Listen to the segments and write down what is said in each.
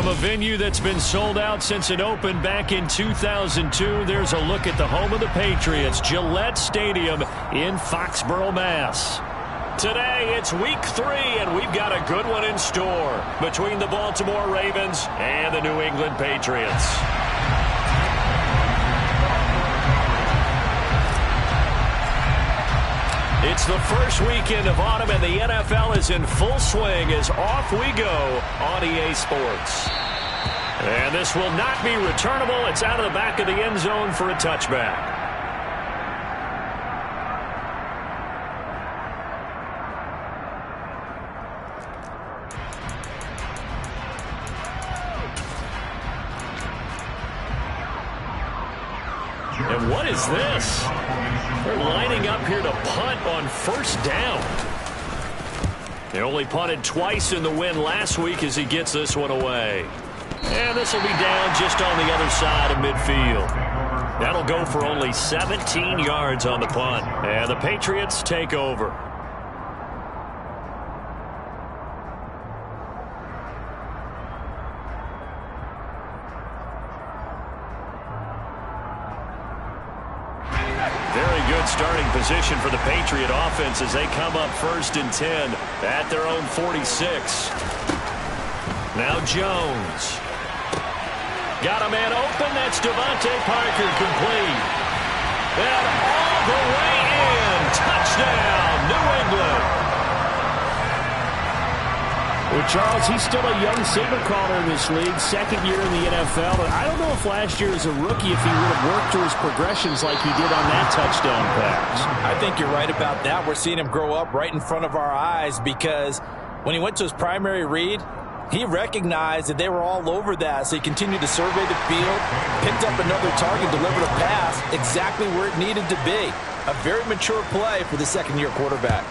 From a venue that's been sold out since it opened back in 2002, there's a look at the home of the Patriots, Gillette Stadium in Foxborough, Mass. Today, it's week 3, and we've got a good one in store between the Baltimore Ravens and the New England Patriots. It's the first weekend of autumn, and the NFL is in full swing as off we go on EA Sports. And this will not be returnable. It's out of the back of the end zone for a touchback. And what is this? They're lining up here to punt on first down. They only punted twice in the win last week as he gets this one away. And this will be down just on the other side of midfield. That'll go for only 17 yards on the punt. And the Patriots take over. Starting position for the Patriot offense as they come up 1st and 10 at their own 46. Now Jones. Got a man open. That's Devontae Parker complete. And all the way in. Touchdown, New England. Well, Charles, he's still a young signal caller in this league, 2nd year in the NFL. And I don't know if last year as a rookie if he would have worked through his progressions like he did on that touchdown pass. I think you're right about that. We're seeing him grow up right in front of our eyes because when he went to his primary read, he recognized that they were all over that. So he continued to survey the field, picked up another target, delivered a pass exactly where it needed to be. A very mature play for the 2nd-year quarterback.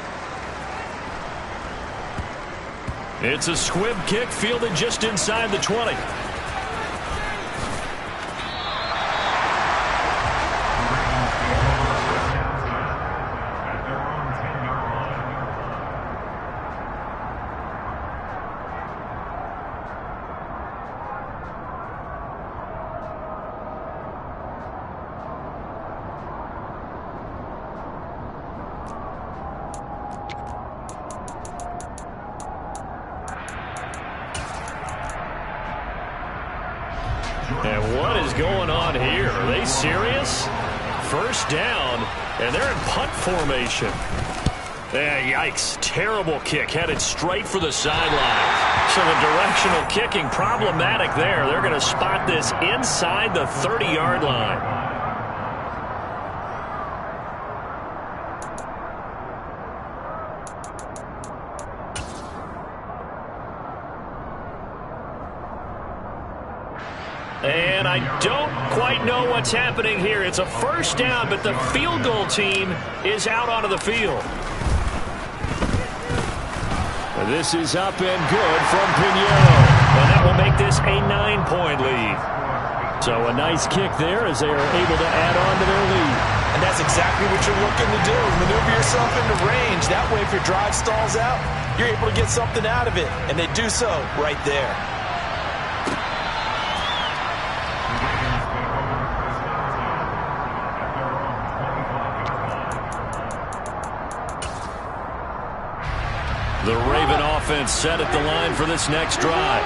It's a squib kick fielded just inside the 20. And what is going on here? Are they serious? First down, and they're in punt formation. Yikes. Terrible kick headed straight for the sideline. So the directional kicking problematic there. They're going to spot this inside the 30-yard line. And I don't quite know what's happening here. It's a first down, but the field goal team is out onto the field. This is up and good from Pinheiro. And that will make this a 9-point lead. So a nice kick there as they are able to add on to their lead. And that's exactly what you're looking to do. Maneuver yourself into range. That way, if your drive stalls out, you're able to get something out of it. And they do so right there. The Raven offense set at the line for this next drive.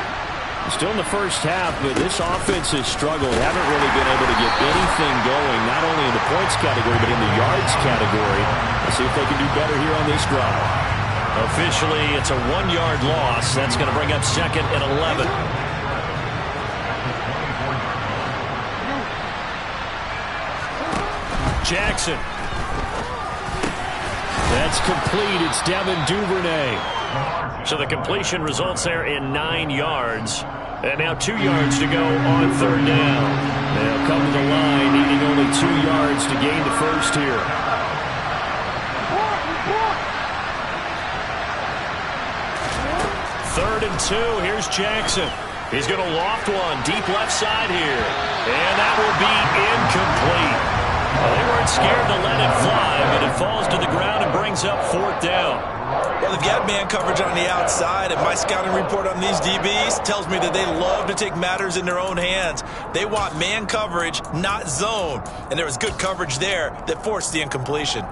Still in the first half, but this offense has struggled. Haven't really been able to get anything going, not only in the points category, but in the yards category. Let's see if they can do better here on this drive. Officially, it's a 1-yard loss. That's going to bring up 2nd and 11. Jackson. That's complete. It's Devin Duvernay. So the completion results there in 9 yards. And now 2 yards to go on 3rd down. They'll come to the line, needing only 2 yards to gain the first here. Third and 2. Here's Jackson. He's going to loft one deep left side here. And that will be incomplete. Well, they weren't scared to let it fly, but it falls to the ground and brings up 4th down. Well, they've got man coverage on the outside, and my scouting report on these DBs tells me that they love to take matters in their own hands. They want man coverage, not zone. And there was good coverage there that forced the incompletion.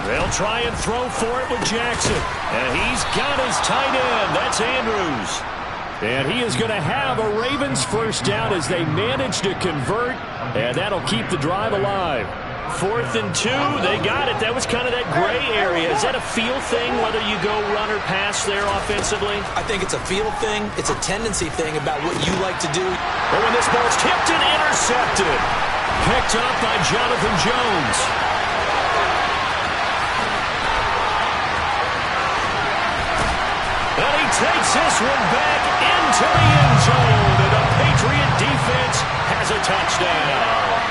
They'll try and throw for it with Jackson. And he's got his tight end. That's Andrews. And he is going to have a Ravens first down as they manage to convert. And that'll keep the drive alive. 4th and 2. They got it. That was kind of that gray area. Is that a feel thing, whether you go run or pass there offensively? I think it's a feel thing. It's a tendency thing about what you like to do. But when this ball's tipped and intercepted. Picked up by Jonathan Jones. And he takes this one back into the end zone. And the Patriot defense has a touchdown.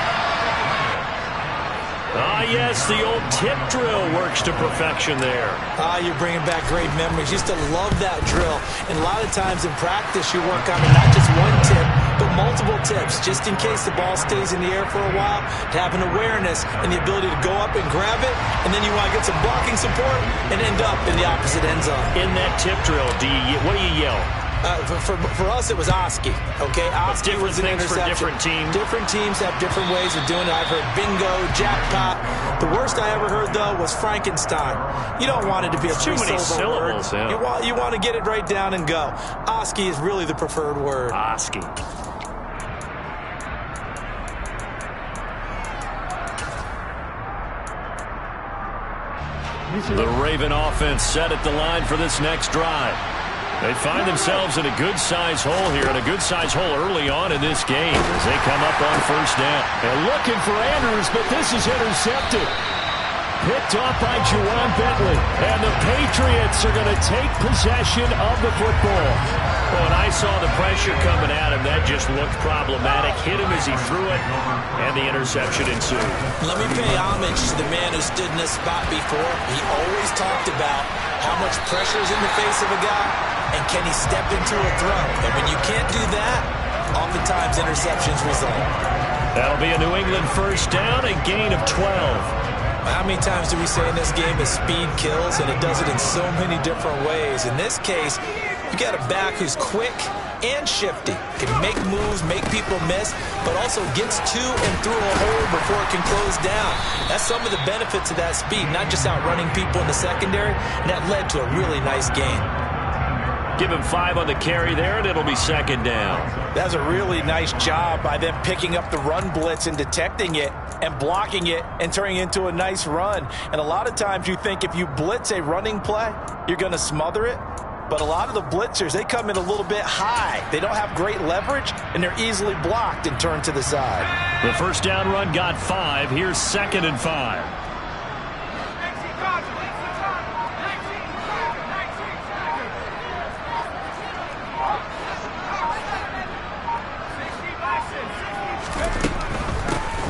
Ah, yes, the old tip drill works to perfection there. Ah, you're bringing back great memories. Used to love that drill. And a lot of times in practice, you work on not just one tip, but multiple tips, just in case the ball stays in the air for a while, to have an awareness and the ability to go up and grab it, and then you want to get some blocking support and end up in the opposite end zone. In that tip drill, what do you yell? For us, it was Oski. Okay, Oski was an interception. For different teams. Different teams have different ways of doing it. I've heard bingo, jackpot. The worst I ever heard, though, was Frankenstein. You don't want it to be a too many syllables. Word. Yeah. You want to get it right down and go. Oski is really the preferred word. Oski. The Raven offense set at the line for this next drive. They find themselves in a good-sized hole here, and a good-sized hole early on in this game as they come up on first down. They're looking for Andrews, but this is intercepted. Picked off by Juwan Bentley. And the Patriots are going to take possession of the football. Well, when I saw the pressure coming at him, that just looked problematic. Hit him as he threw it, and the interception ensued. Let me pay homage to the man who stood in this spot before. He always talked about how much pressure is in the face of a guy, and can he step into a throw. And when you can't do that, oftentimes interceptions result. That'll be a New England first down, a gain of 12. How many times do we say in this game that speed kills, and it does it in so many different ways? In this case, you got a back who's quick and shifty, can make moves, make people miss, but also gets to and through a hole before it can close down. That's some of the benefits of that speed, not just outrunning people in the secondary, and that led to a really nice gain. Give him 5 on the carry there, and it'll be second down. That was a really nice job by them picking up the run blitz and detecting it and blocking it and turning it into a nice run. And a lot of times you think if you blitz a running play, you're going to smother it. But a lot of the blitzers, they come in a little bit high. They don't have great leverage, and they're easily blocked and turned to the side. The first down run got 5. Here's 2nd and 5.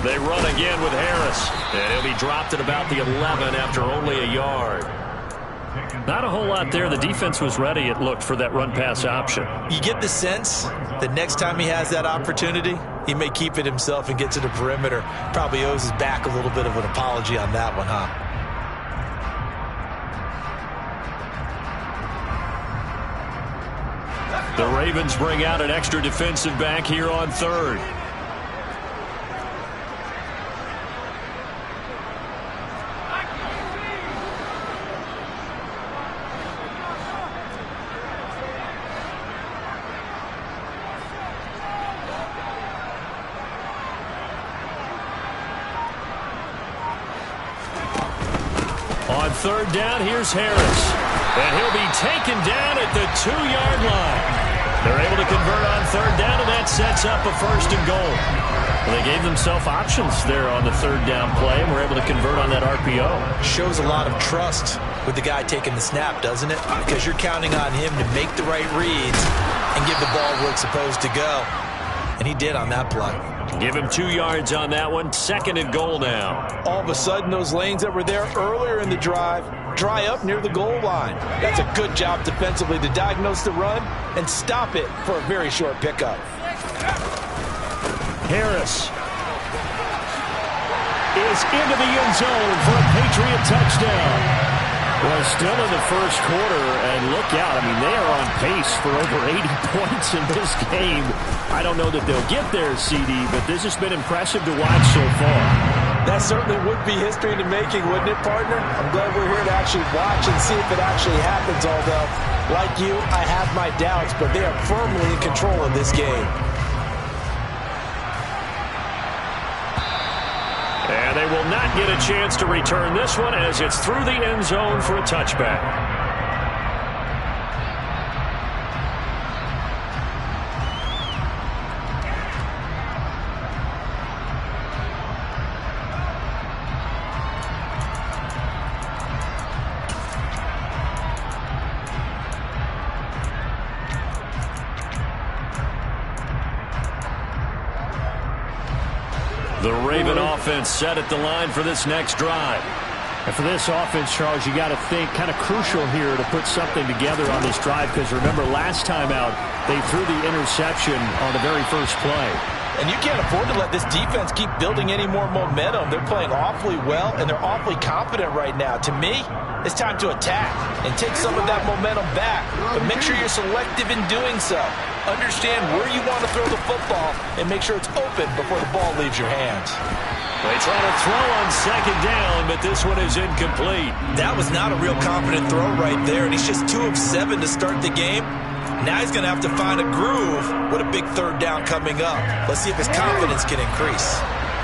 They run again with Harris, and he'll be dropped at about the 11 after only a yard. Not a whole lot there. The defense was ready, it looked, for that run-pass option. You get the sense that next time he has that opportunity, he may keep it himself and get to the perimeter. Probably owes his back a little bit of an apology on that one, huh? The Ravens bring out an extra defensive back here on 3rd. On 3rd down, here's Harris. And he'll be taken down at the 2-yard line. They're able to convert on 3rd down, and that sets up a 1st and goal. Well, they gave themselves options there on the 3rd down play, and were able to convert on that RPO. Shows a lot of trust with the guy taking the snap, doesn't it? Because you're counting on him to make the right reads and give the ball where it's supposed to go. And he did on that play. Give him 2 yards on that one. 2nd and goal now. All of a sudden, those lanes that were there earlier in the drive dry up near the goal line. That's a good job defensively to diagnose the run and stop it for a very short pickup. Harris is into the end zone for a Patriot touchdown. Well, still in the first quarter, and look out. I mean, they are on pace for over 80 points in this game. I don't know that they'll get there, CD, but this has been impressive to watch so far. That certainly would be history in the making, wouldn't it, partner? I'm glad we're here to actually watch and see if it actually happens, although, like you, I have my doubts, but they are firmly in control of this game. And they will not get a chance to return this one as it's through the end zone for a touchback. The Raven offense set at the line for this next drive. And for this offense, Charles, you got to think kind of crucial here to put something together on this drive, because remember last time out they threw the interception on the very first play. And you can't afford to let this defense keep building any more momentum. They're playing awfully well, and they're awfully confident right now. To me, it's time to attack and take some of that momentum back. But make sure you're selective in doing so. Understand where you want to throw the football and make sure it's open before the ball leaves your hands. They try to throw on second down, but this one is incomplete. That was not a real confident throw right there, and he's just 2 of 7 to start the game. Now he's going to have to find a groove with a big third down coming up. Let's see if his confidence can increase.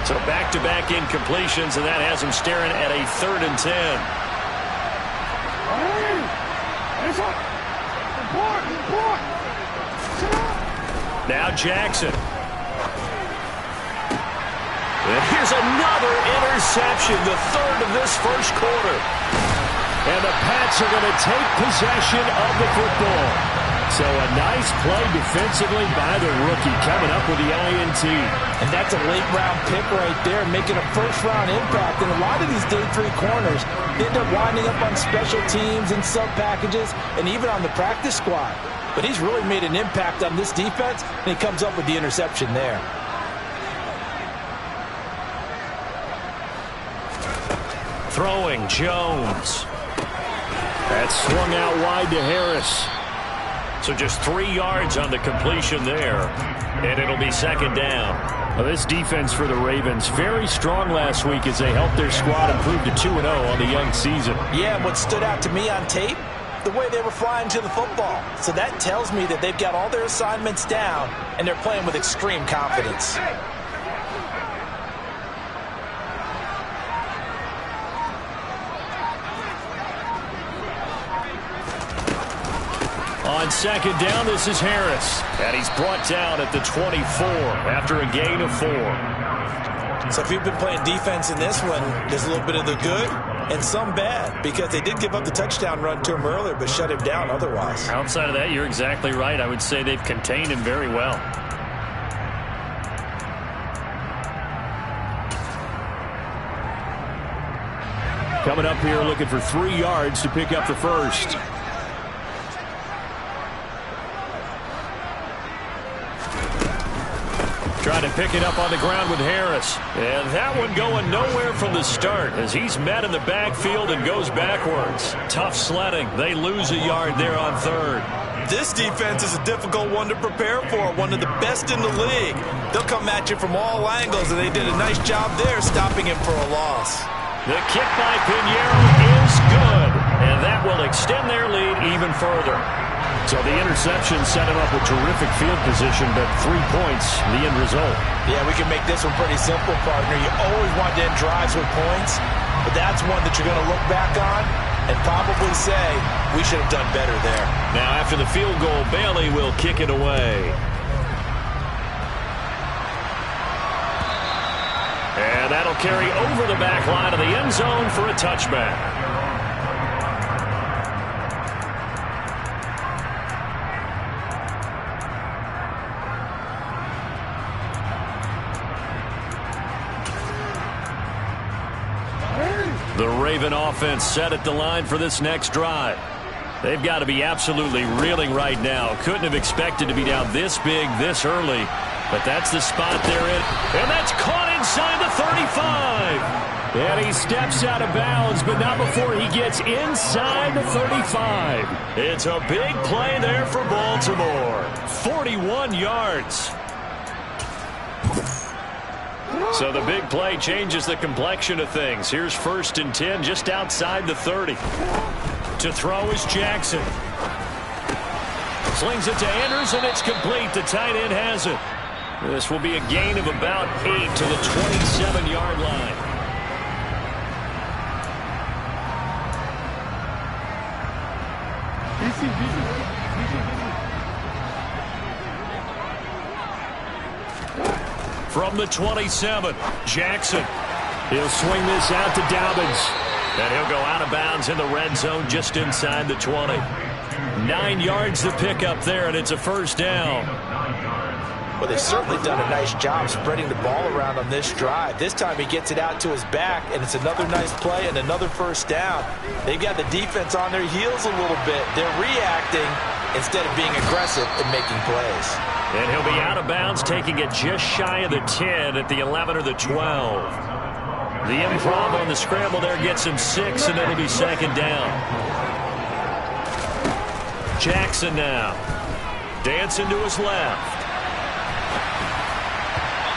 So back-to-back incompletions, and that has him staring at a 3rd and 10. Now Jackson. And here's another interception, the 3rd of this first quarter. And the Pats are going to take possession of the football. So a nice play defensively by the rookie, coming up with the INT. And that's a late-round pick right there, making a first-round impact. And a lot of these day 3 corners end up winding up on special teams and sub-packages and even on the practice squad. But he's really made an impact on this defense, and he comes up with the interception there. Throwing Jones. That swung out wide to Harris. So just 3 yards on the completion there, and it'll be second down. Well, this defense for the Ravens, very strong last week as they helped their squad improve to 2-0 on the young season. Yeah, and what stood out to me on tape, the way they were flying to the football. So that tells me that they've got all their assignments down, and they're playing with extreme confidence. On second down, this is Harris. And he's brought down at the 24 after a gain of 4. So if you've been playing defense in this one, there's a little bit of the good and some bad, because they did give up the touchdown run to him earlier, but shut him down otherwise. Outside of that, you're exactly right. I would say they've contained him very well. Coming up here looking for 3 yards to pick up the first. Trying to pick it up on the ground with Harris. And that one going nowhere from the start as he's met in the backfield and goes backwards. Tough sledding. They lose a yard there on 3rd. This defense is a difficult one to prepare for, one of the best in the league. They'll come at you from all angles, and they did a nice job there stopping him for a loss. The kick by Pinheiro is good, and that will extend their lead even further. So the interception set him up with terrific field position, but 3 points, the end result. Yeah, we can make this one pretty simple, partner. You always want to end drives with points, but that's one that you're going to look back on and probably say, we should have done better there. Now, after the field goal, Bailey will kick it away. And that'll carry over the back line of the end zone for a touchback. The Raven offense set at the line for this next drive. They've got to be absolutely reeling right now. Couldn't have expected to be down this big, this early, But that's the spot they're in. And that's caught inside the 35. And he steps out of bounds, but not before he gets inside the 35. It's a big play there for Baltimore. 41 yards. So the big play changes the complexion of things. Here's 1st and 10 just outside the 30. To throw is Jackson. Slings it to Andrews, and it's complete. The tight end has it. This will be a gain of about 8 to the 27-yard line. From the 27, Jackson. He'll swing this out to Dobbins. And he'll go out of bounds in the red zone just inside the 20. 9 yards to pick up there, and it's a 1st down. Well, they've certainly done a nice job spreading the ball around on this drive. This time he gets it out to his back, and it's another nice play and another 1st down. They've got the defense on their heels a little bit. They're reacting instead of being aggressive and making plays. And he'll be out of bounds, taking it just shy of the 10 at the 11 or the 12. The improv on the scramble there gets him 6, and it'll be 2nd down. Jackson now. Dancing to his left.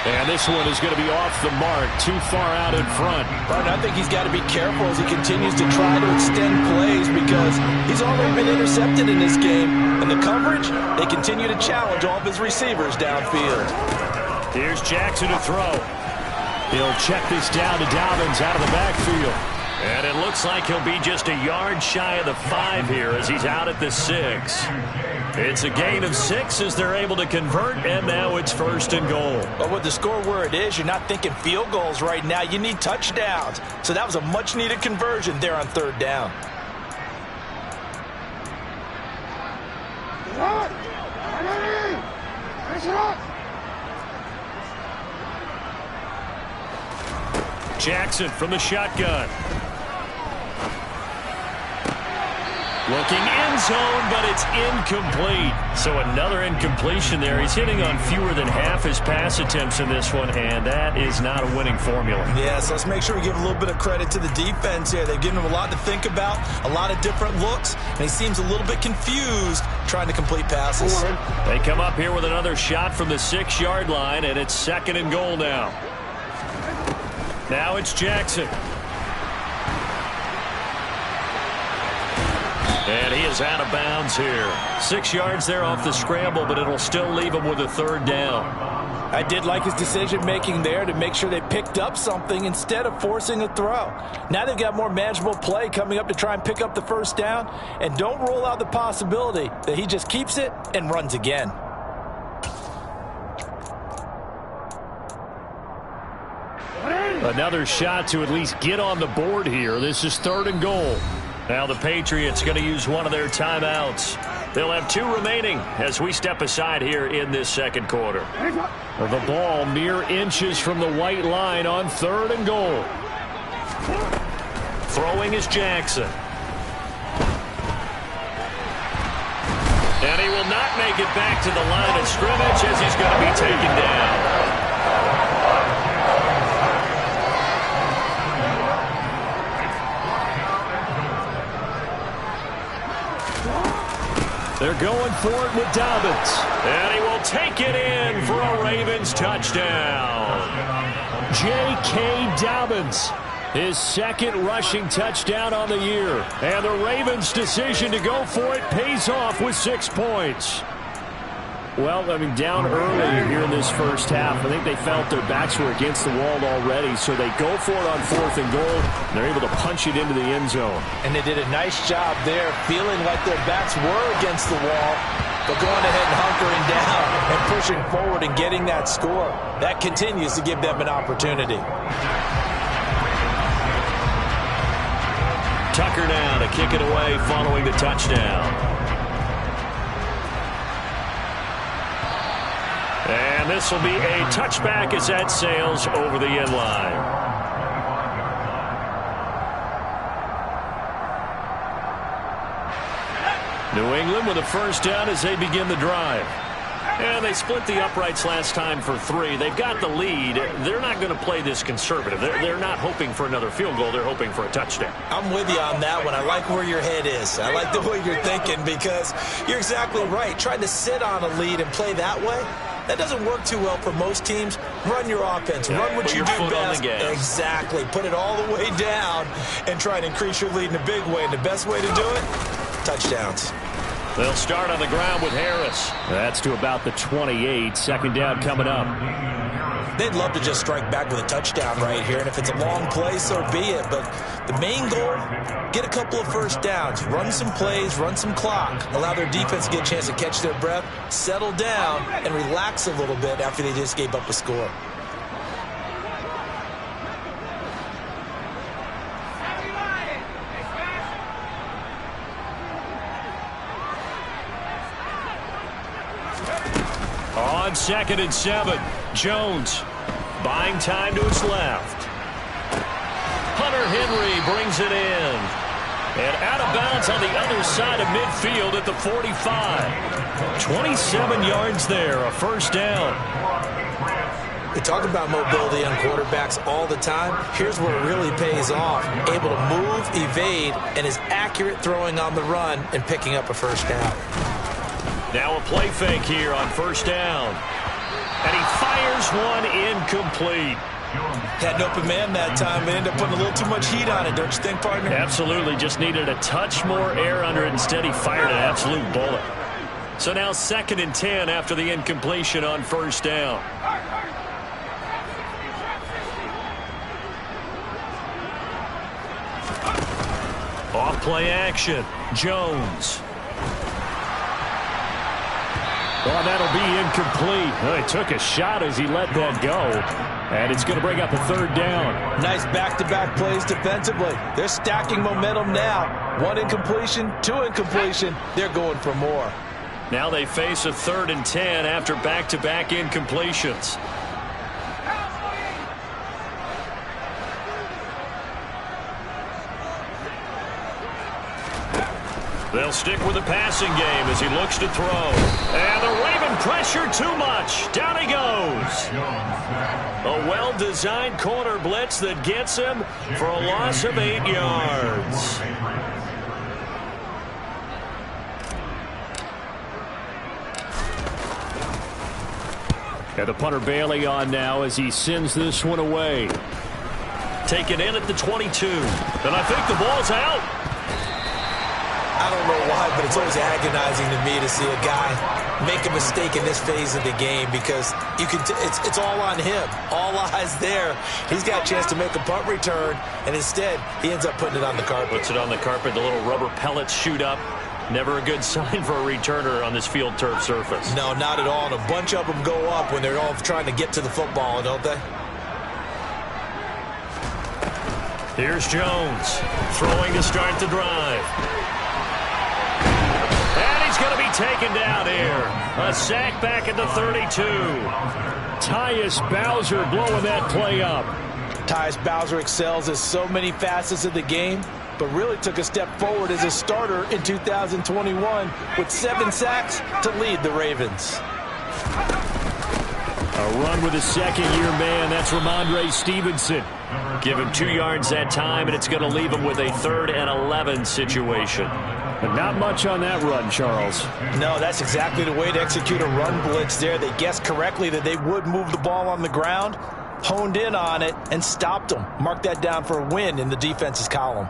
And this one is going to be off the mark, too far out in front. But I think he's got to be careful as he continues to try to extend plays because he's already been intercepted in this game. And the coverage, they continue to challenge all of his receivers downfield. Here's Jackson to throw. He'll check this down to Dobbins out of the backfield. And it looks like he'll be just a yard shy of the 5 here as he's out at the 6. It's a gain of 6 as they're able to convert, and now it's 1st and goal. But with the score where it is, you're not thinking field goals right now. You need touchdowns. So that was a much-needed conversion there on 3rd down. Jackson from the shotgun. Looking end zone, but it's incomplete. So another incompletion there. He's hitting on fewer than half his pass attempts in this one, and that is not a winning formula. Yeah, so let's make sure we give a little bit of credit to the defense here. They've given him a lot to think about, a lot of different looks, and he seems a little bit confused trying to complete passes. They come up here with another shot from the 6-yard line, and it's 2nd and goal now. Now it's Jackson. And he is out of bounds here. 6 yards there off the scramble, but it'll still leave him with a 3rd down. I did like his decision-making there to make sure they picked up something instead of forcing a throw. Now they've got more manageable play coming up to try and pick up the 1st down. And don't rule out the possibility that he just keeps it and runs again. Another shot to at least get on the board here. This is 3rd and goal. Now the Patriots going to use one of their timeouts. They'll have 2 remaining as we step aside here in this 2nd quarter. The ball mere inches from the white line on 3rd and goal. Throwing is Jackson. And he will not make it back to the line of scrimmage as he's going to be taken down. They're going for it with Dobbins. And he will take it in for a Ravens touchdown. J.K. Dobbins, his 2nd rushing touchdown on the year. And the Ravens' decision to go for it pays off with 6 points. Well, I mean, down early here in this first half. I think they felt their backs were against the wall already, so they go for it on 4th and goal. They're able to punch it into the end zone. And they did a nice job there, feeling like their backs were against the wall, but going ahead and hunkering down and pushing forward and getting that score. That continues to give them an opportunity. Tucker now to kick it away following the touchdown. And this will be a touchback as that sails over the end line. New England with a 1st down as they begin the drive. And they split the uprights last time for 3. They've got the lead. They're not going to play this conservative. They're not hoping for another field goal. They're hoping for a touchdown. I'm with you on that one. I like where your head is. I like the way you're thinking because you're exactly right. Trying to sit on a lead and play that way, that doesn't work too well for most teams. Run your offense. Run what you do best. Exactly. Put it all the way down and try and increase your lead in a big way. And the best way to do it, touchdowns. They'll start on the ground with Harris. That's to about the 28. Second down coming up. They'd love to just strike back with a touchdown right here, and if it's a long play, so be it. But the main goal, get a couple of first downs, run some plays, run some clock, allow their defense to get a chance to catch their breath, settle down, and relax a little bit after they just gave up a score. On 2nd and 7, Jones buying time to his left. Hunter Henry brings it in. And out of bounds on the other side of midfield at the 45. 27 yards there, a first down. We talk about mobility on quarterbacks all the time. Here's where it really pays off. Able to move, evade, and is accurate throwing on the run and picking up a first down. Now a play fake here on first down. And he fires one incomplete. Had an open man that time, but ended up putting a little too much heat on it, don't you think, partner? Absolutely. Just needed a touch more air under it. Instead, he fired an absolute bullet. So now 2nd and 10 after the incompletion on first down. Off play action. Jones. Well, that'll be incomplete. Well, he took a shot as he let that go. And it's going to bring up a third down. Nice back-to-back plays defensively. They're stacking momentum now. 1 incompletion, 2 incompletion. They're going for more. Now they face a 3rd and 10 after back-to-back incompletions. They'll stick with the passing game as he looks to throw. And the Raven pressure too much. Down he goes. A well-designed corner blitz that gets him for a loss of 8 yards. Got the punter Bailey on now as he sends this one away. Taken in at the 22. And I think the ball's out. I don't know why, but it's always agonizing to me to see a guy make a mistake in this phase of the game because you can it's all on him. All eyes there. He's got a chance to make a punt return, and instead he ends up putting it on the carpet. Puts it on the carpet. The little rubber pellets shoot up. Never a good sign for a returner on this field turf surface. No, not at all. And a bunch of them go up when they're all trying to get to the football, don't they? Here's Jones throwing to start the drive. Going to be taken down here. A sack back at the 32. Tyus Bowser blowing that play up. Tyus Bowser excels at so many facets of the game, but really took a step forward as a starter in 2021 with 7 sacks to lead the Ravens. A run with a second-year man. That's Ramondre Stevenson. Give him 2 yards that time, and it's going to leave him with a 3rd and 11 situation. But not much on that run, Charles. No, that's exactly the way to execute a run blitz there. They guessed correctly that they would move the ball on the ground, honed in on it, and stopped them. Mark that down for a win in the defense's column.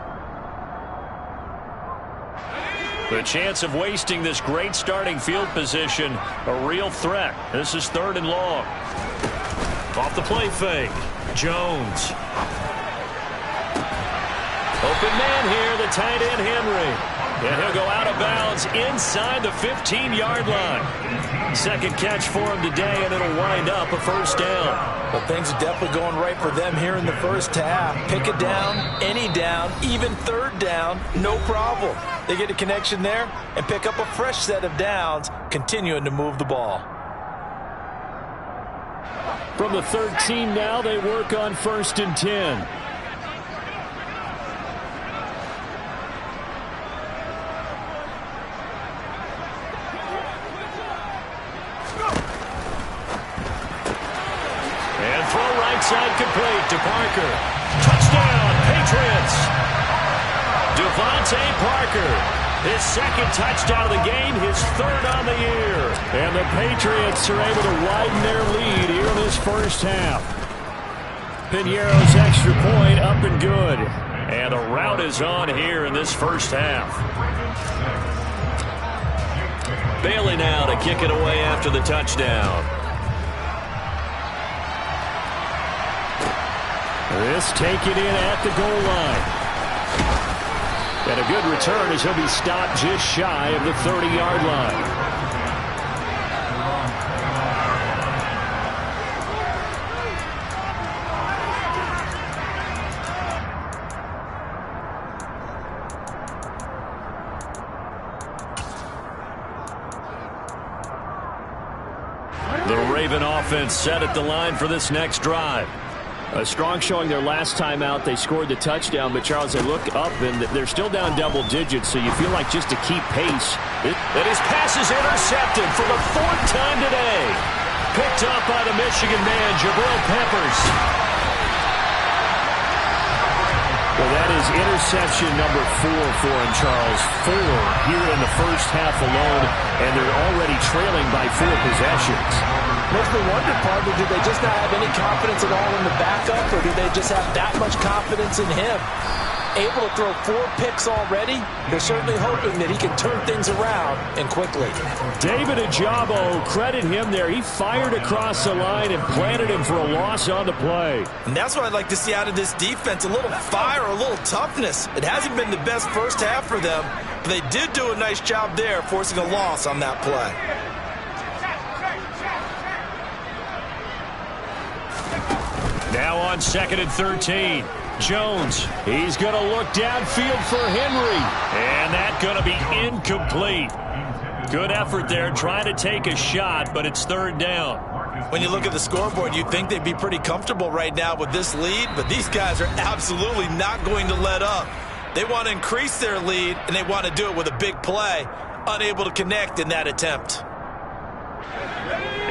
The chance of wasting this great starting field position, a real threat. This is 3rd and long. Off the play fake. Jones. Open man here, the tight end Henry. And he'll go out of bounds inside the 15-yard line. Second catch for him today, and it'll wind up a first down. Well, things are definitely going right for them here in the first half. Pick a down, any down, even 3rd down, no problem. They get a connection there and pick up a fresh set of downs, continuing to move the ball. From the 13 now, they work on 1st and 10. incomplete to Parker. Touchdown, Patriots. Devontae Parker, his second touchdown of the game, his third on the year. And the Patriots are able to widen their lead here in this first half. Piñeiro's extra point up and good. And the rout is on here in this first half. Bailey now to kick it away after the touchdown. This taken in at the goal line. And a good return as he'll be stopped just shy of the 30-yard line. The Raven offense set at the line for this next drive. A strong showing their last time out. They scored the touchdown, but Charles, they look up and they're still down double digits, so you feel like just to keep pace. And his pass is intercepted for the fourth time today. Picked up by the Michigan man, Jabril Peppers. Well, that is interception number 4 for him, Charles. 4 here in the first half alone, and they're already trailing by 4 possessions. Makes me wonder, partner, did they just not have any confidence at all in the backup, or did they just have that much confidence in him? Able to throw 4 picks already, they're certainly hoping that he can turn things around and quickly. David Ajabo, credit him there. He fired across the line and planted him for a loss on the play. And that's what I'd like to see out of this defense, a little fire, a little toughness. It hasn't been the best first half for them, but they did do a nice job there, forcing a loss on that play. Now on 2nd and 13. Jones, he's going to look downfield for Henry. And that's going to be incomplete. Good effort there trying to take a shot, but it's 3rd down. When you look at the scoreboard, you'd think they'd be pretty comfortable right now with this lead, but these guys are absolutely not going to let up. They want to increase their lead, and they want to do it with a big play. Unable to connect in that attempt.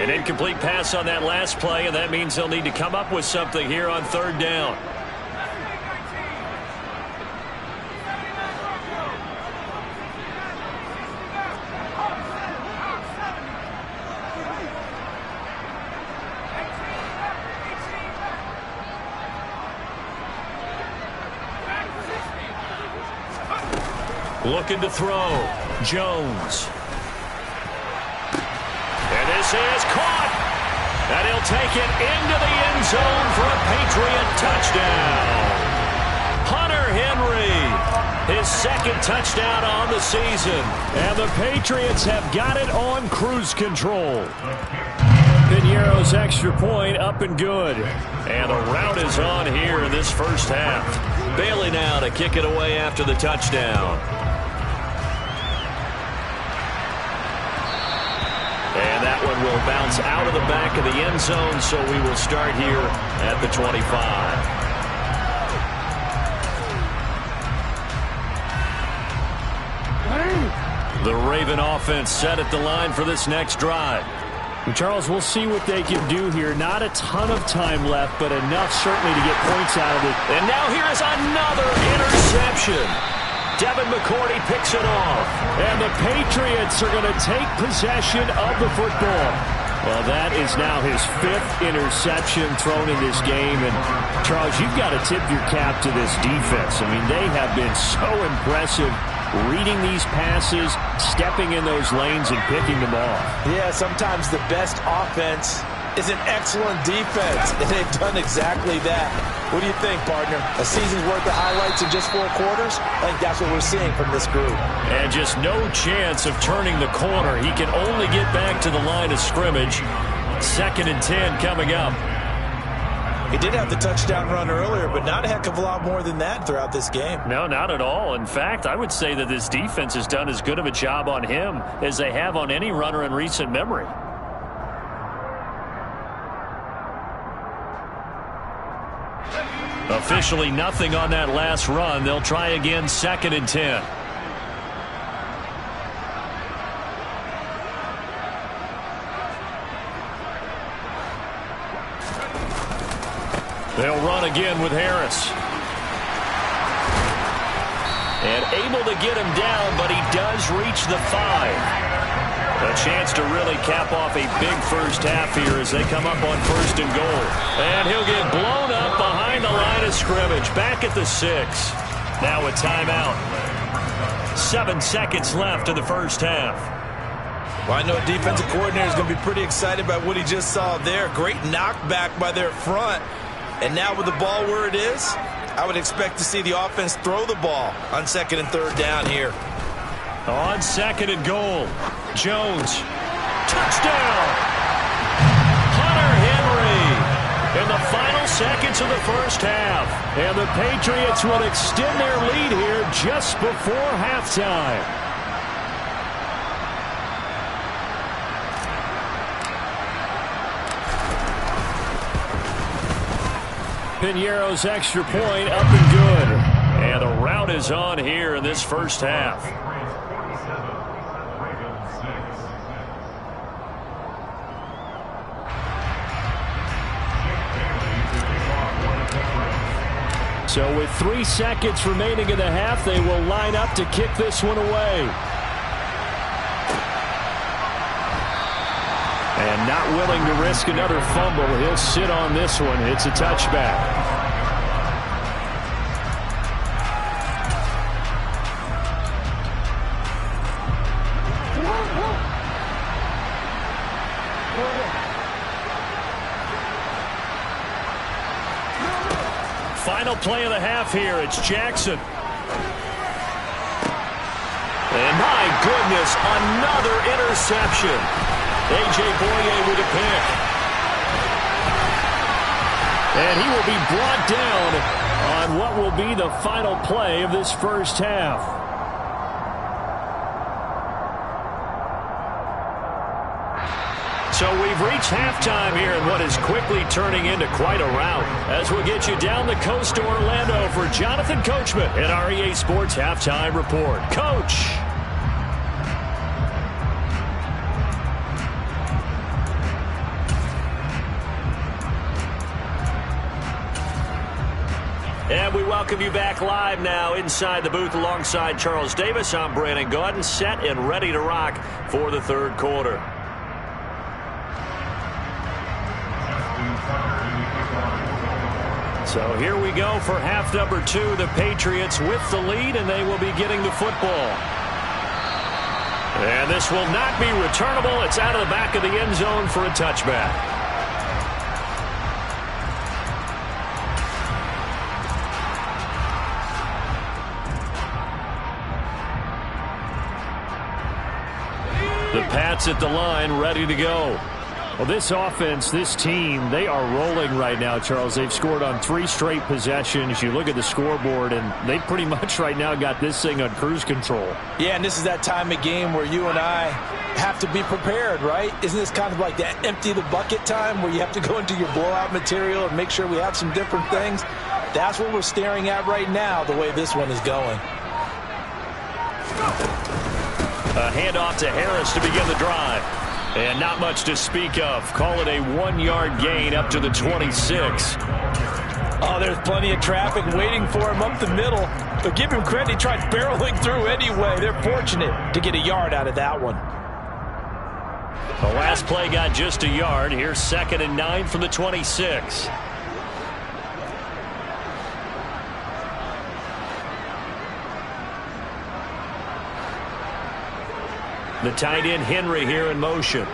An incomplete pass on that last play, and that means they'll need to come up with something here on 3rd down. Looking to throw. Jones. And this is caught. And he'll take it into the end zone for a Patriot touchdown. Hunter Henry, his 2nd touchdown on the season. And the Patriots have got it on cruise control. Piñeiro's extra point up and good. And the rout is on here in this first half. Bailey now to kick it away after the touchdown. And that one will bounce out of the back of the end zone, so we will start here at the 25. The Raven offense set at the line for this next drive. And Charles, we'll see what they can do here. Not a ton of time left, but enough certainly to get points out of it. And now here is another interception. Devin McCourty picks it off. And the Patriots are going to take possession of the football. Well, that is now his 5th interception thrown in this game. And, Charles, you've got to tip your cap to this defense. I mean, they have been so impressive reading these passes, stepping in those lanes, and picking them off. Yeah, sometimes the best offense is an excellent defense, and they've done exactly that. What do you think, partner? A season's worth of highlights in just 4 quarters? I think that's what we're seeing from this group. And just no chance of turning the corner. He can only get back to the line of scrimmage. 2nd and 10 coming up. He did have the touchdown run earlier, but not a heck of a lot more than that throughout this game. No, not at all. In fact, I would say that this defense has done as good of a job on him as they have on any runner in recent memory. Officially nothing on that last run. They'll try again, 2nd and 10. They'll run again with Harris. And able to get him down, but he does reach the 5. A chance to really cap off a big first half here as they come up on 1st and goal. And he'll get blown up behind the line of scrimmage. Back at the 6. Now a timeout. 7 seconds left in the first half. Well, I know a defensive coordinator is going to be pretty excited by what he just saw there. Great knockback by their front. And now with the ball where it is, I would expect to see the offense throw the ball on 2nd and 3rd down here. On 2nd and goal, Jones. Touchdown! Hunter Henry in the final seconds of the first half. And the Patriots will extend their lead here just before halftime. Piñeiro's extra point up and good. And the rout is on here in this first half. So with 3 seconds remaining in the half, they will line up to kick this one away. And not willing to risk another fumble, he'll sit on this one. It's a touchback. Final play of the half here. It's Jackson. And my goodness, another interception. A.J. Boye with a pick. And he will be brought down on what will be the final play of this first half. So we've reached halftime here in what is quickly turning into quite a rout. As we'll get you down the coast to Orlando for Jonathan Coachman at our EA Sports Halftime Report. Coach. And we welcome you back live now inside the booth alongside Charles Davis. I'm Brandon Gaudin, set and ready to rock for the third quarter. So here we go for half number 2. The Patriots with the lead, and they will be getting the football. And this will not be returnable. It's out of the back of the end zone for a touchback. The Pats at the line, ready to go. Well, this offense, this team, they are rolling right now, Charles. They've scored on 3 straight possessions. You look at the scoreboard, and they pretty much right now got this thing on cruise control. Yeah, and this is that time of game where you and I have to be prepared, right? Isn't this kind of like that empty the bucket time where you have to go into your blowout material and make sure we have some different things? That's what we're staring at right now, the way this one is going. A handoff to Harris to begin the drive. And not much to speak of. Call it a 1-yard gain up to the 26. Oh, there's plenty of traffic waiting for him up the middle. But give him credit, he tried barreling through anyway. They're fortunate to get a yard out of that one. The last play got just a yard. Here's 2nd and 9 from the 26. The tight end Henry here in motion.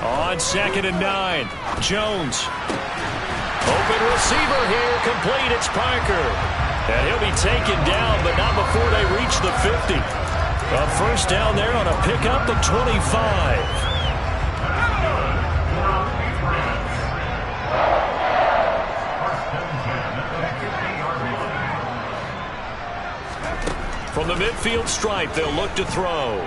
On 2nd and 9, Jones. Open receiver here, complete. It's Parker. And he'll be taken down, but not before they reach the 50. A first down there on a pickup of 25. From the midfield stripe, they'll look to throw.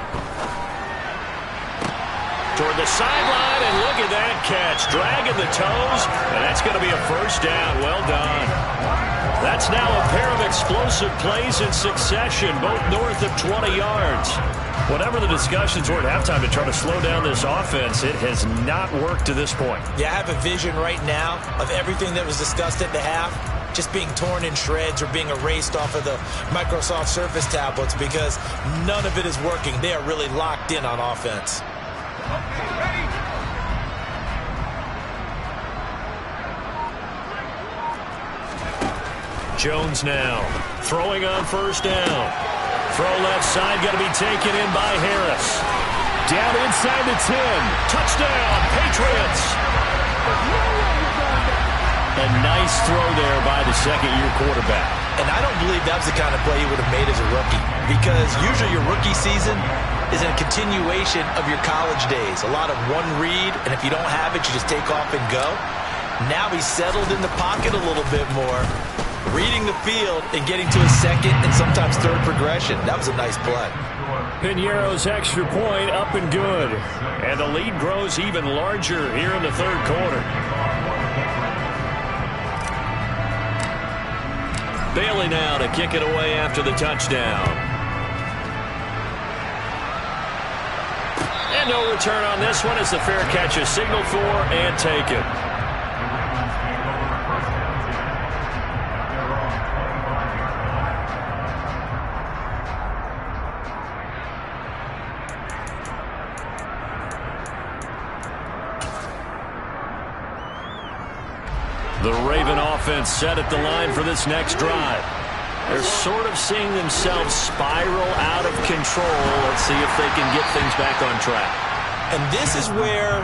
Toward the sideline, and look at that catch. Dragging the toes, and that's going to be a first down. Well done. That's now a pair of explosive plays in succession, both north of 20 yards. Whatever the discussions were at halftime to try to slow down this offense, it has not worked to this point. Yeah, I have a vision right now of everything that was discussed at the half just being torn in shreds or being erased off of the Microsoft Surface tablets because none of it is working. They are really locked in on offense. Jones now throwing on first down. Throw left side, going to be taken in by Harris. Down inside the 10. Touchdown, Patriots. A nice throw there by the second-year quarterback. And I don't believe that was the kind of play he would have made as a rookie, because usually your rookie season is a continuation of your college days. A lot of one read, and if you don't have it, you just take off and go. Now he's settled in the pocket a little bit more, reading the field and getting to his second and sometimes third progression. That was a nice play. Piñeiro's extra point up and good. And the lead grows even larger here in the third quarter. Bailey now to kick it away after the touchdown. And no return on this one as the fair catch is signaled for and taken. The Raven offense set at the line for this next drive. They're sort of seeing themselves spiral out of control. Let's see if they can get things back on track. And this is where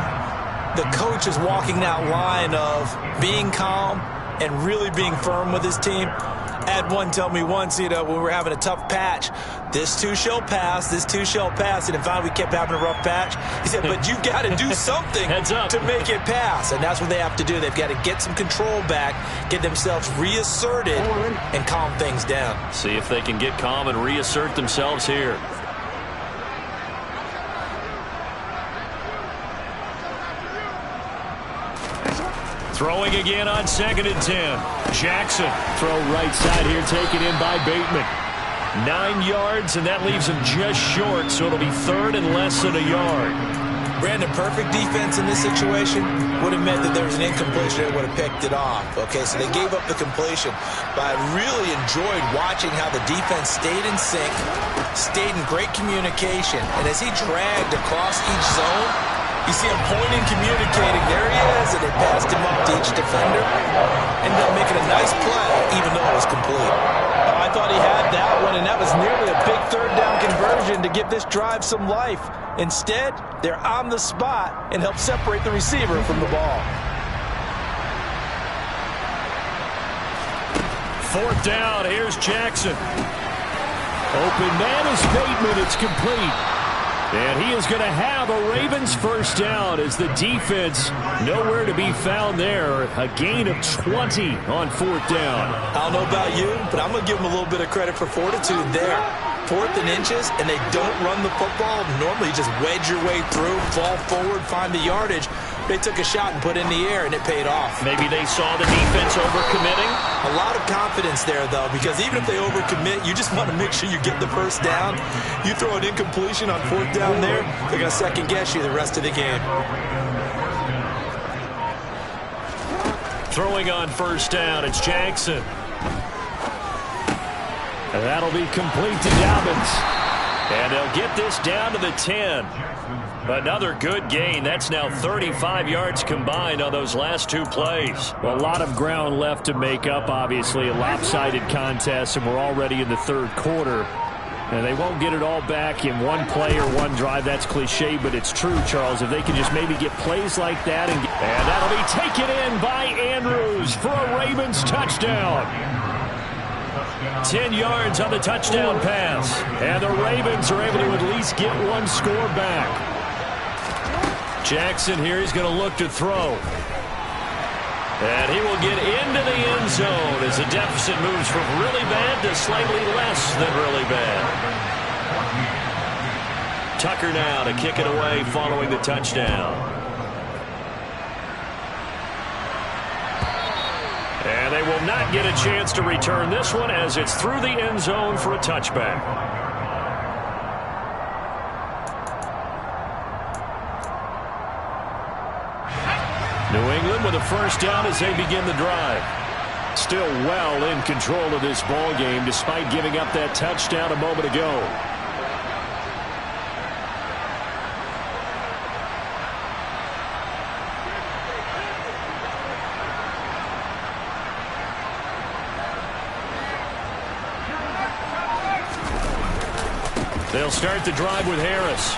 the coach is walking that line of being calm and really being firm with his team. I had one tell me once, when we were having a tough patch, this too shall pass, this too shall pass. And finally we kept having a rough patch. He said, but you've got to do something to make it pass. And that's what they have to do. They've got to get some control back, get themselves reasserted, and calm things down. See if they can get calm and reassert themselves here. Throwing again on 2nd and 10. Jackson. Throw right side here, taken in by Bateman. 9 yards, and that leaves him just short, so it'll be third and less than a yard. Brandon, perfect defense in this situation would have meant that there was an incompletion that would have picked it off. Okay, so they gave up the completion. But I really enjoyed watching how the defense stayed in sync, stayed in great communication. And as he dragged across each zone, you see him pointing, communicating. There he is, and they passed him up to each defender. Ended up making a nice play, even though it was complete. I thought he had that one, and that was nearly a big third down conversion to give this drive some life. Instead, they're on the spot and help separate the receiver from the ball. 4th down, here's Jackson. Open man is Bateman, it's complete. And he is going to have a Ravens first down as the defense nowhere to be found there. A gain of 20 on 4th down. I don't know about you, but I'm going to give them a little bit of credit for fortitude there. 4th and inches, and they don't run the football. Normally you just wedge your way through, fall forward, find the yardage. They took a shot and put it in the air, and it paid off. Maybe they saw the defense overcommitting. A lot of confidence there, though, because even if they overcommit, you just want to make sure you get the first down. You throw an incompletion on 4th down there, they're going to second-guess you the rest of the game. Throwing on first down, it's Jackson. And that'll be complete to Dobbins. And they'll get this down to the 10. Another good gain. That's now 35 yards combined on those last 2 plays. Well, a lot of ground left to make up, obviously. A lopsided contest, and we're already in the third quarter. And they won't get it all back in one play or one drive. That's cliche, but it's true, Charles. If they can just maybe get plays like that. And that'll be taken in by Andrews for a Ravens touchdown. 10 yards on the touchdown pass. And the Ravens are able to at least get one score back. Jackson here, he's going to look to throw. And he will get into the end zone as the deficit moves from really bad to slightly less than really bad. Tucker now to kick it away following the touchdown. And they will not get a chance to return this one as it's through the end zone for a touchback. with a first down as they begin the drive. Still well in control of this ball game despite giving up that touchdown a moment ago. They'll start the drive with Harris.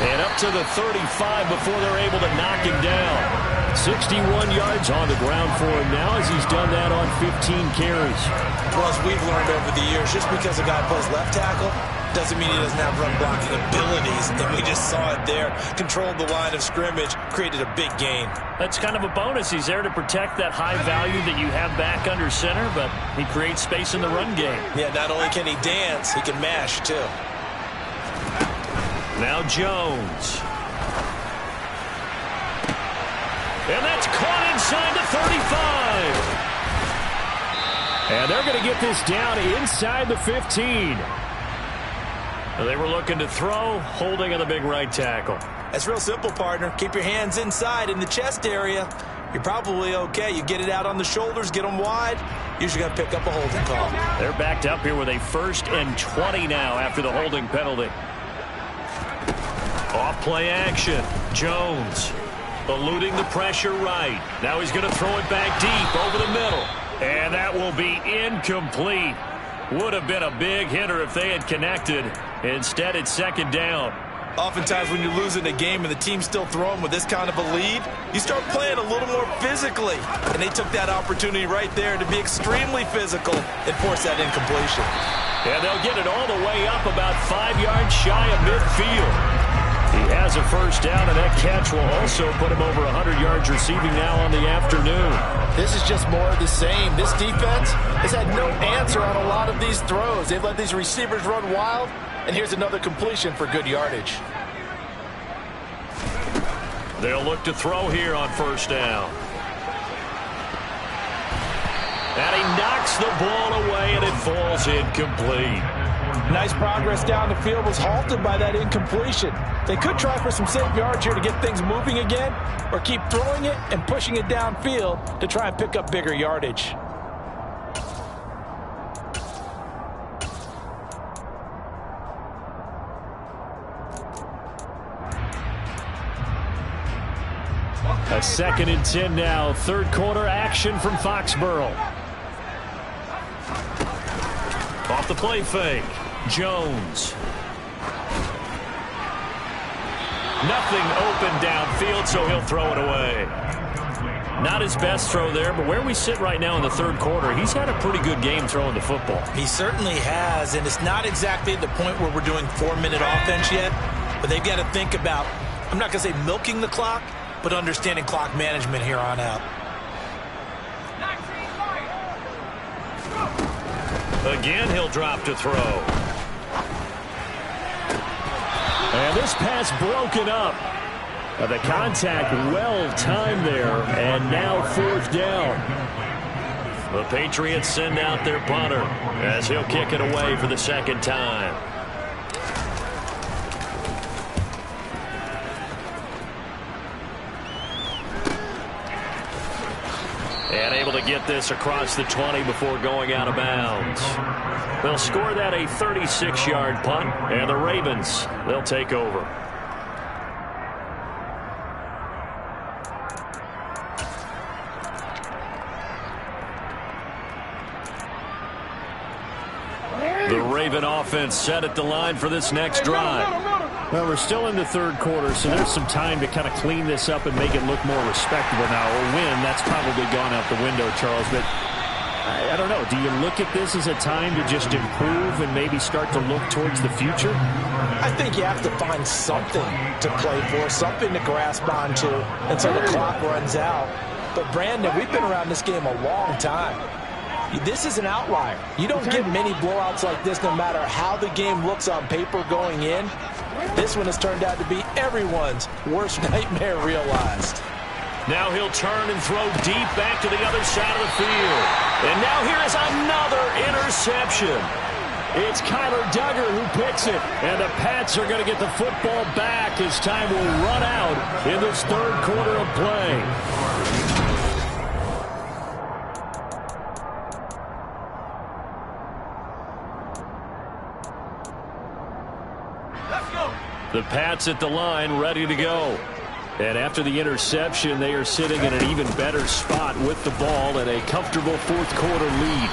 And up to the 35 before they're able to knock him down. 61 yards on the ground for him now as he's done that on 15 carries. Well, as we've learned over the years, just because a guy plays left tackle doesn't mean he doesn't have run blocking abilities. And we just saw it there. Controlled the line of scrimmage, created a big gain. That's kind of a bonus. He's there to protect that high value that you have back under center, but he creates space in the run game. Yeah, not only can he dance, he can mash too. Now Jones. And that's caught inside the 35. And they're going to get this down inside the 15. They were looking to throw, holding on the big right tackle. That's real simple, partner. Keep your hands inside in the chest area. You're probably okay. You get it out on the shoulders, get them wide. Usually going to pick up a holding call. They're backed up here with a 1st and 20 now after the holding penalty. Off play action. Jones eluding the pressure right. Now he's going to throw it back deep over the middle. And that will be incomplete. Would have been a big hitter if they had connected. Instead, it's 2nd down. Oftentimes when you're losing a game and the team's still throwing with this kind of a lead, you start playing a little more physically. And they took that opportunity right there to be extremely physical and force that incompletion. And they'll get it all the way up about 5 yards shy of midfield. He has a 1st down, and that catch will also put him over 100 yards receiving now on the afternoon. This is just more of the same. This defense has had no answer on a lot of these throws. They've let these receivers run wild, and here's another completion for good yardage. They'll look to throw here on 1st down. And he knocks the ball away, and it falls incomplete. Nice progress down the field was halted by that incompletion. They could try for some safe yards here to get things moving again, or keep throwing it and pushing it downfield to try and pick up bigger yardage. A 2nd and 10 now. 3rd quarter action from Foxborough. Off the play fake. Jones. Nothing open downfield, so he'll throw it away. Not his best throw there, but where we sit right now in the 3rd quarter, he's had a pretty good game throwing the football. He certainly has, and it's not exactly the point where we're doing 4-minute offense yet, but they've got to think about, I'm not going to say milking the clock, but understanding clock management here on out. Again, he'll drop to throw. And this pass broken up. The contact well timed there, and now 4th down. The Patriots send out their punter as he'll kick it away for the 2nd time. And able to get this across the 20 before going out of bounds. They'll score that a 36-yard punt, and the Ravens, they'll take over. The Raven offense set at the line for this next drive. Well, we're still in the 3rd quarter, so there's some time to kind of clean this up and make it look more respectable now. Or win, that's probably gone out the window, Charles. But I don't know. Do you look at this as a time to just improve and maybe start to look towards the future? I think you have to find something to play for, something to grasp onto until the clock runs out. But, Brandon, we've been around this game a long time. This is an outlier. You don't get many blowouts like this no matter how the game looks on paper going in. This one has turned out to be everyone's worst nightmare realized. Now he'll turn and throw deep back to the other side of the field. And now here is another interception. It's Kyler Duggar who picks it. And the Pats are going to get the football back as time will run out in this 3rd quarter of play. The Pats at the line, ready to go. And after the interception, they are sitting in an even better spot with the ball and a comfortable fourth quarter lead.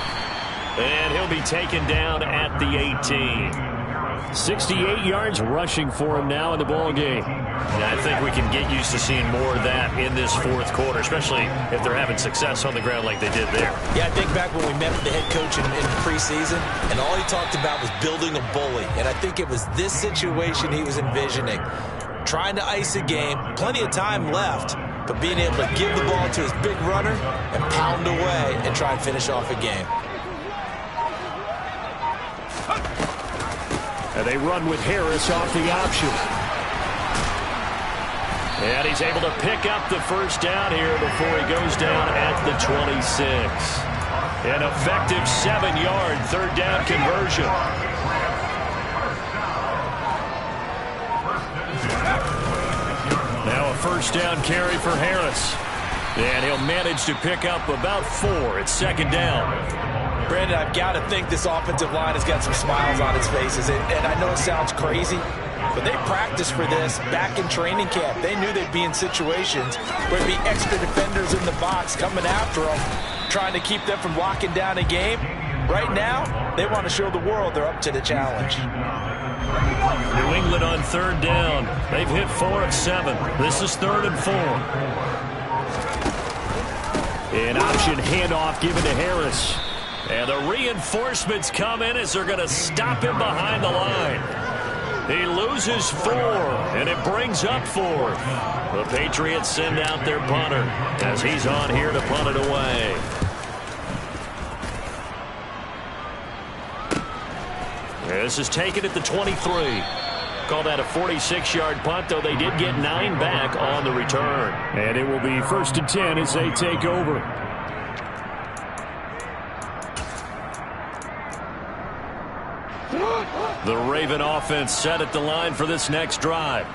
And he'll be taken down at the 18. 68 yards rushing for him now in the ball game. Yeah, I think we can get used to seeing more of that in this fourth quarter, especially if they're having success on the ground like they did there. Yeah, I think back when we met with the head coach in preseason, and all he talked about was building a bully. And I think it was this situation he was envisioning. Trying to ice a game, plenty of time left, but being able to give the ball to his big runner and pound away and try and finish off a game. And they run with Harris off the option. And he's able to pick up the first down here before he goes down at the 26. An effective 7-yard third down conversion. Now a first down carry for Harris. And he'll manage to pick up about 4 at second down. Brandon, I've got to think this offensive line has got some smiles on its faces. And I know it sounds crazy, but they practiced for this back in training camp. They knew they'd be in situations where there'd be extra defenders in the box coming after them, trying to keep them from locking down a game. Right now, they want to show the world they're up to the challenge. New England on third down. They've hit 4 of 7. This is 3rd and 4. An option handoff given to Harris. And the reinforcements come in as they're going to stop him behind the line. He loses 4, and it brings up 4. The Patriots send out their punter as he's on here to punt it away. This is taken at the 23. Call that a 46-yard punt, though they did get 9 back on the return. And it will be 1st and 10 as they take over. The Raven offense set at the line for this next drive.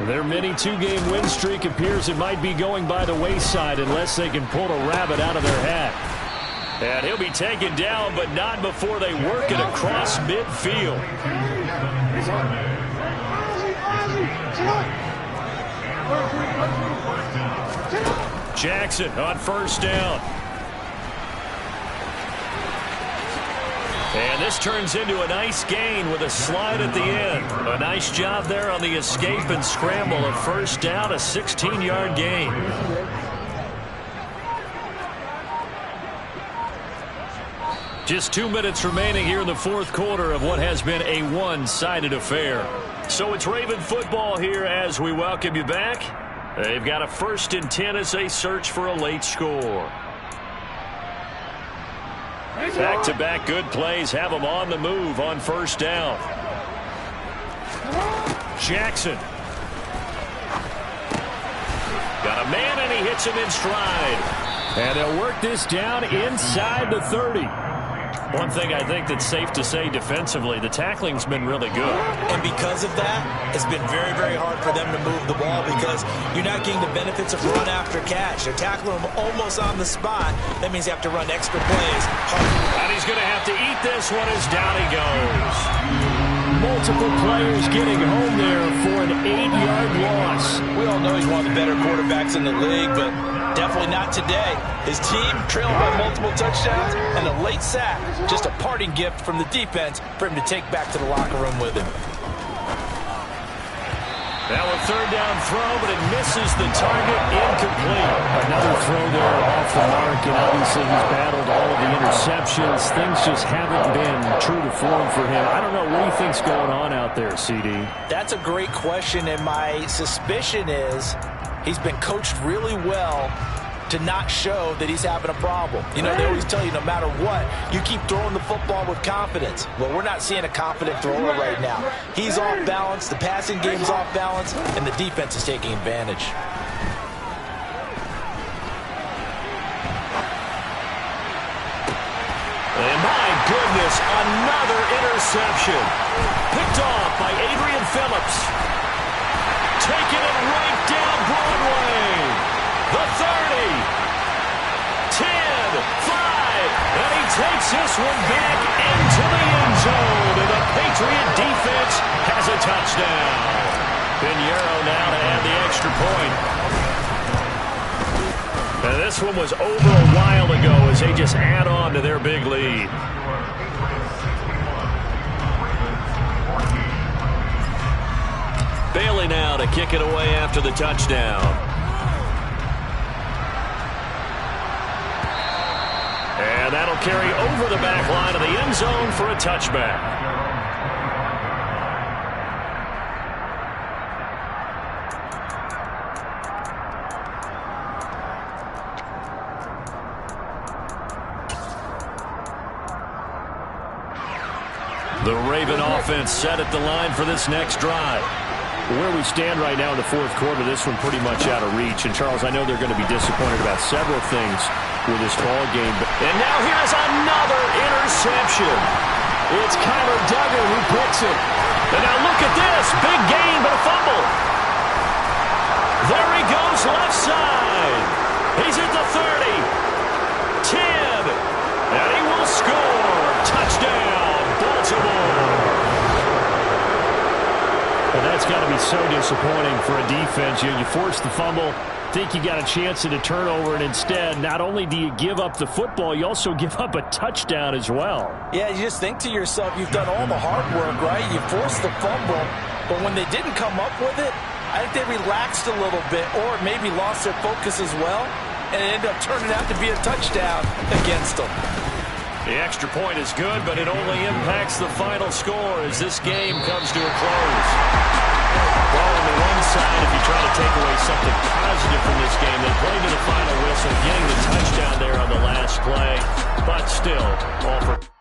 Their mini 2-game win streak appears it might be going by the wayside unless they can pull a rabbit out of their hat. And he'll be taken down, but not before they work it across midfield. Jackson on first down. And this turns into a nice gain with a slide at the end. A nice job there on the escape and scramble. A first down, a 16-yard gain. Just 2 minutes remaining here in the fourth quarter of what has been a one-sided affair. So it's Raven football here as we welcome you back. They've got a 1st and 10 as they search for a late score. Back-to-back good plays have them on the move on first down. Jackson. Got a man, and he hits him in stride. And they'll work this down inside the 30. One thing I think that's safe to say defensively, the tackling's been really good. And because of that, it's been very, very hard for them to move the ball because you're not getting the benefits of run after catch. They're tackling them almost on the spot. That means you have to run extra plays. And he's going to have to eat this one as down he goes. Multiple players getting home there for an 8-yard loss. We all know he's one of the better quarterbacks in the league, but definitely not today. His team trailing by multiple touchdowns and a late sack. Just a parting gift from the defense for him to take back to the locker room with him. Now a third down throw, but it misses the target, incomplete. Another throw there off the mark, and obviously he's battled all of the interceptions. Things just haven't been true to form for him. I don't know, what do you think's going on out there, CD? That's a great question, and my suspicion is he's been coached really well to not show that he's having a problem. You know, they always tell you no matter what, you keep throwing the football with confidence. Well, we're not seeing a confident thrower right now. He's off balance, the passing game's off balance, and the defense is taking advantage. And my goodness, another interception. Picked off by Adrian Phillips. Taking it right down Broadway. The 30, 10, 5, and he takes this one back into the end zone, and the Patriot defense has a touchdown. Pinheiro now to add the extra point. And this one was over a while ago as they just add on to their big lead. Bailey now to kick it away after the touchdown. And that'll carry over the back line of the end zone for a touchback. The Raven offense set at the line for this next drive. Where we stand right now in the fourth quarter, this one pretty much out of reach. And, Charles, I know they're going to be disappointed about several things with this ball game. And now here's another interception. It's Kyler Duggar who picks it. And now look at this. Big gain, but a fumble. There he goes left side. He's at the 30. 10. And he will score. Touchdown, Baltimore. Well, that's got to be so disappointing for a defense. You force the fumble, think you got a chance at a turnover, and instead, not only do you give up the football, you also give up a touchdown as well. Yeah, you just think to yourself, you've done all the hard work, right? You forced the fumble, but when they didn't come up with it, I think they relaxed a little bit or maybe lost their focus as well, and it ended up turning out to be a touchdown against them. The extra point is good, but it only impacts the final score as this game comes to a close. Well, on the one side, if you try to take away something positive from this game, they played to the final whistle, getting the touchdown there on the last play, but still, all for